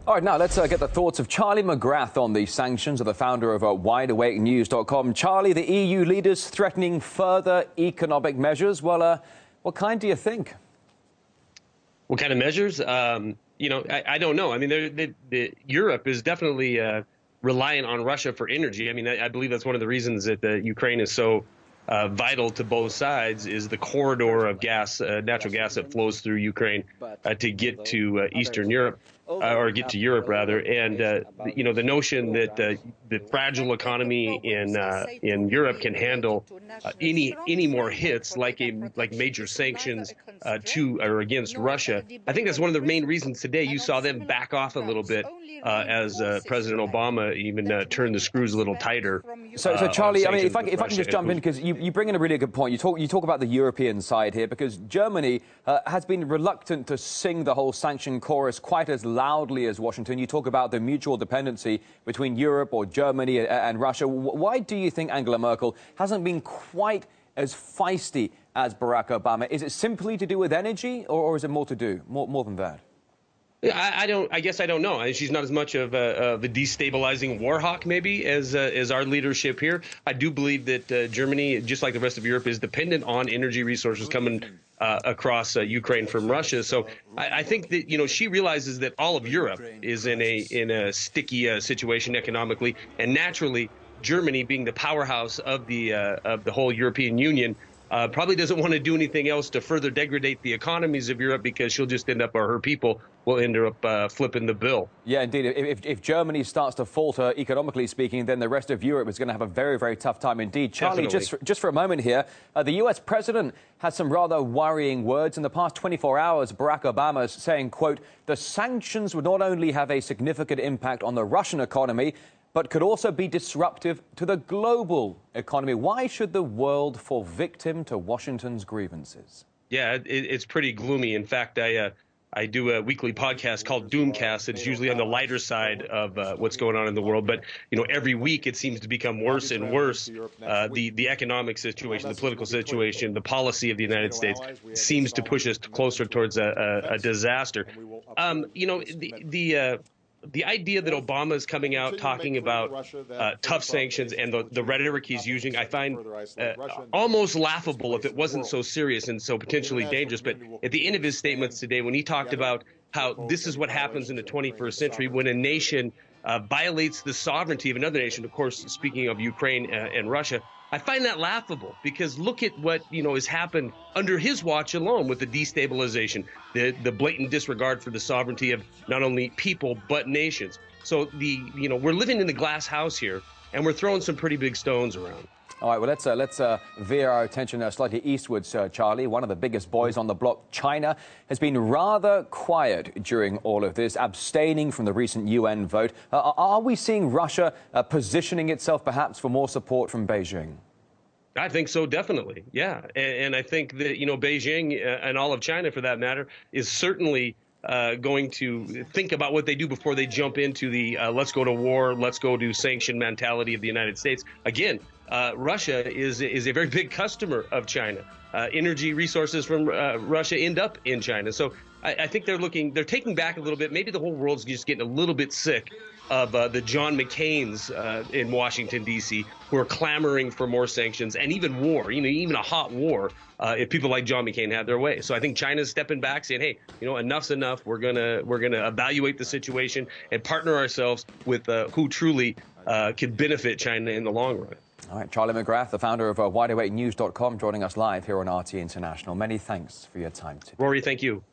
All right, now let's get the thoughts of Charlie McGrath on the sanctions, of the founder of WideAwakeNews.com. Charlie, the EU leaders threatening further economic measures. Well, what kind do you think? What kind of measures? I don't know. I mean, Europe is definitely reliant on Russia for energy. I mean, I believe that's one of the reasons that Ukraine is so vital to both sides, is the corridor of gas, natural gas that flows through Ukraine to get to Eastern Europe, or get to Europe rather. And the notion that the fragile economy in Europe can handle any more hits like major sanctions to or against Russia. I think that's one of the main reasons today you saw them back off a little bit as President Obama even turned the screws a little tighter. So Charlie, I mean, if I can just jump in, because you bring in a really good point. You talk about the European side here, because Germany has been reluctant to sing the whole sanction chorus quite as loudly as Washington. You talk about the mutual dependency between Europe or Germany and Russia. Why do you think Angela Merkel hasn't been quite as feisty as Barack Obama? Is it simply to do with energy, or is it more to do, more than that? I guess I don't know. She's not as much of a destabilizing war hawk, maybe, as our leadership here. I do believe that Germany, just like the rest of Europe, is dependent on energy resources coming across Ukraine from Russia. So I think that she realizes that all of Europe is in a sticky situation economically, and naturally, Germany, being the powerhouse of the whole European Union, probably doesn't want to do anything else to further degrade the economies of Europe, because she'll just end up, or her people will end up flipping the bill. Yeah, indeed. If Germany starts to falter, economically speaking, then the rest of Europe is going to have a very, very tough time indeed. Charlie, just for a moment here, the U.S. president has some rather worrying words. In the past 24 hours, Barack Obama is saying, quote, "The sanctions would not only have a significant impact on the Russian economy, but could also be disruptive to the global economy." Why should the world fall victim to Washington's grievances? Yeah, it's pretty gloomy. In fact, I do a weekly podcast called Doomcast. It's usually on the lighter side of what's going on in the world. But, every week it seems to become worse and worse. The economic situation, the political situation, the policy of the United States seems to push us closer towards a disaster. The idea that Obama is coming out talking about tough sanctions and the rhetoric he's using, I find almost laughable if it wasn't so serious and so potentially dangerous. But at the end of his statements today, when he talked about how this is what happens in the 21st century when a nation violates the sovereignty of another nation, of course, speaking of Ukraine and Russia, I find that laughable, because look at what has happened under his watch alone with the destabilization, the blatant disregard for the sovereignty of not only people but nations. So we're living in the glass house here, and we're throwing some pretty big stones around. All right, well, let's veer our attention slightly eastwards, Charlie. One of the biggest boys on the block, China, has been rather quiet during all of this, abstaining from the recent UN vote. Are we seeing Russia positioning itself perhaps for more support from Beijing? I think so, definitely. Yeah. And I think that, Beijing and all of China, for that matter, is certainly going to think about what they do before they jump into the let's go to war, let's go to sanction mentality of the United States. Again, Russia is a very big customer of China. Energy resources from Russia end up in China. So I think they're taking back a little bit. Maybe the whole world's just getting a little bit sick of the John McCains in Washington, D.C., who are clamoring for more sanctions and even war, even a hot war, if people like John McCain had their way. So I think China's stepping back, saying, hey, enough's enough. We're gonna evaluate the situation and partner ourselves with who truly could benefit China in the long run. All right, Charlie McGrath, the founder of WideAwakeNews.com, joining us live here on RT International. Many thanks for your time today. Rory, thank you.